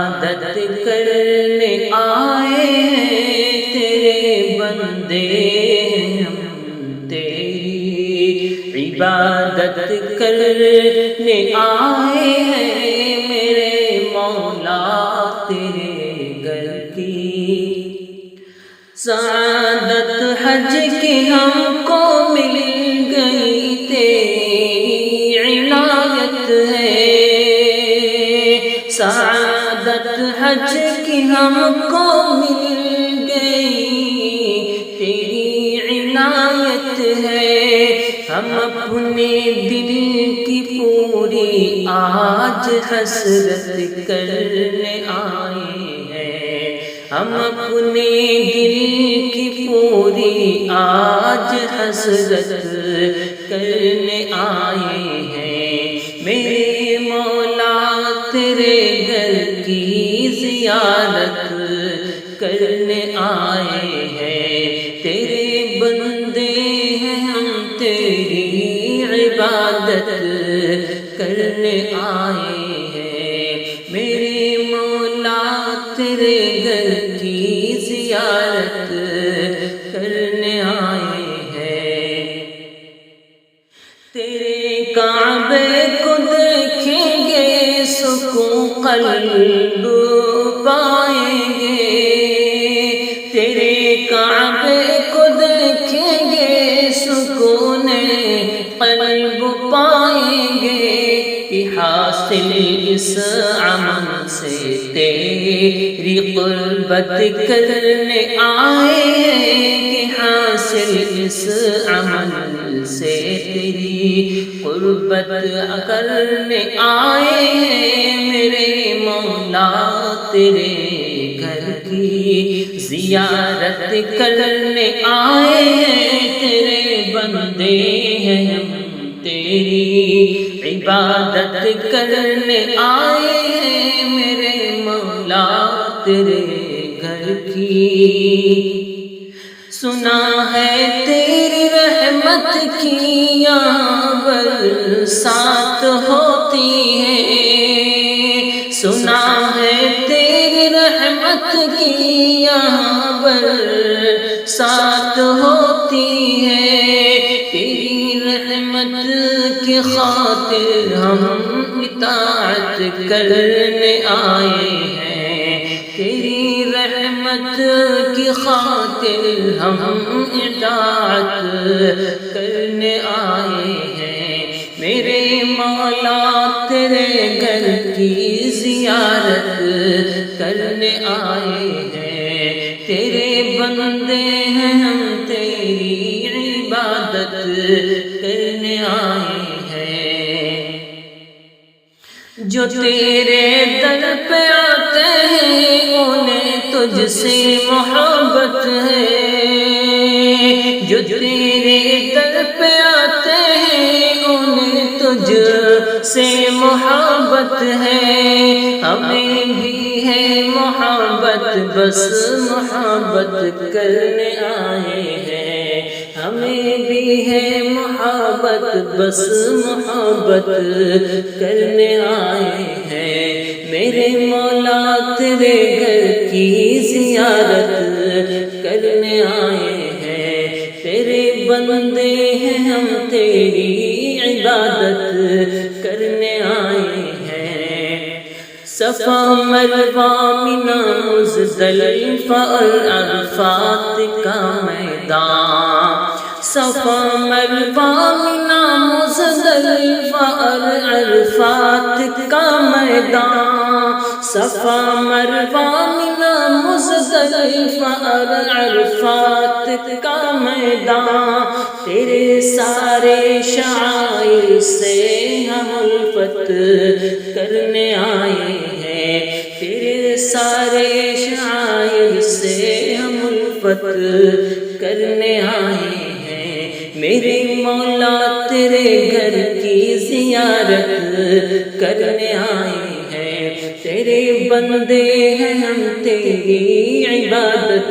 عبادت کرنے آئے ہیں تیرے بندے ہیں ہم تیری عبادت کرنے آئے ہیں میرے مولا تیرے گھر کی سعادت حج کی ہم کو مل گئی تیری عنایت ہے سعادت حج کی ہم کو مل گئی تیری عنایت ہے ہم اپنے دل کی پوری آج حسرت کرنے آئے ہیں ہم اپنے دل کی پوری آج حسرت کرنے آئے ہیں میرے مولا تیرے گھر کی زیارت کرنے آئے ہیں تیرے بندے ہیں ہم تیری عبادت کرنے آئے ہیں میرے مولا تیرے گھر کی زیارت کرنے آئے ہیں تیرے کعبے کو دیکھیں گے سکون قلب پائیں گے تیرے کعبے کو دیکھیں گے سکون قلب پائیں گے کہ حاصل اس عمل سے تیری قربت کرنے آئے ہیں کہ حاصل اس عمل سے تیری قربت کرنے آئے ہیں میرے مولا تیرے گھر کی زیارت کرنے آئے ہیں تیرے بندے ہیں ہم تیری عبادت کرنے آئے ہیں میرے مولا تیرے گھر کی سنا ہے تیری رحمت کی یہاں برسات ہوتی ہے سنا ہے تیری رحمت کی یہاں برسات ہوتی ہے تیری رحمت کی خاطر ہم اطاعت کرنے آئے ہیں تیری رحمت کی خاطر ہم اطاعت کرنے آئے ہیں میرے مولا تیرے گھر کی زیارت کرنے آئے ہیں تیرے بندے ہیں ہم تیری عبادت کرنے آئے ہیں جو تیرے در پہ آتے ہیں انہیں تجھ سے محبت ہے جو تیرے در پہ آتے ہیں انہیں تجھ سے محبت ہے ہمیں بھی ہے محبت بس محبت کرنے آئے ہیں ہمیں بھی ہے محبت بس محبت کرنے آئے ہیں میرے مولا تیرے گھر کی زیارت کرنے آئے ہیں تیرے بندے ہیں ہم تیری عبادت کرنے آئے ہیں صفا مروہ منا مزدلفہ اور عرفات کا میدان صفا مروہ منا مزدلفہ اور عرفات کا میدان صفا مروہ منا مزدلفہ اور عرفات کا میدان تیرے سارے شعائر سے ہم الفت کرنے آئے ہیں تیرے سارے شعائر سے ہم الفت کرنے آئے ہیں میرے مولا تیرے گھر کی زیارت کرنے آئے ہیں تیرے بندے ہیں ہم تیری عبادت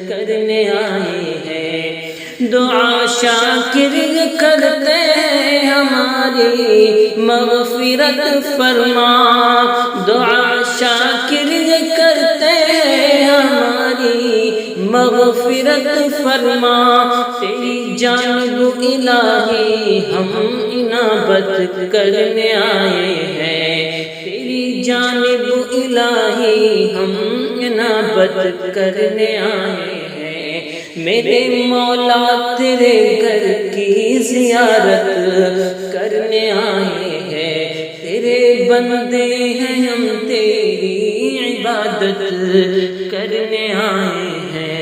کرنے آئے ہیں دعا شاکر کرتے ہیں ہماری مغفرت فرما دعا شاکر مغفرت فرما، تیری جانب الہی ہم انابت کرنے آئے ہیں، تیری جانب الہی ہم انابت کرنے آئے ہیں، میرے مولا تیرے گھر کی زیارت کرنے آئے ہیں، تیرے بندے ہیں ہم تیری عبادت کرنے آئے ہیں۔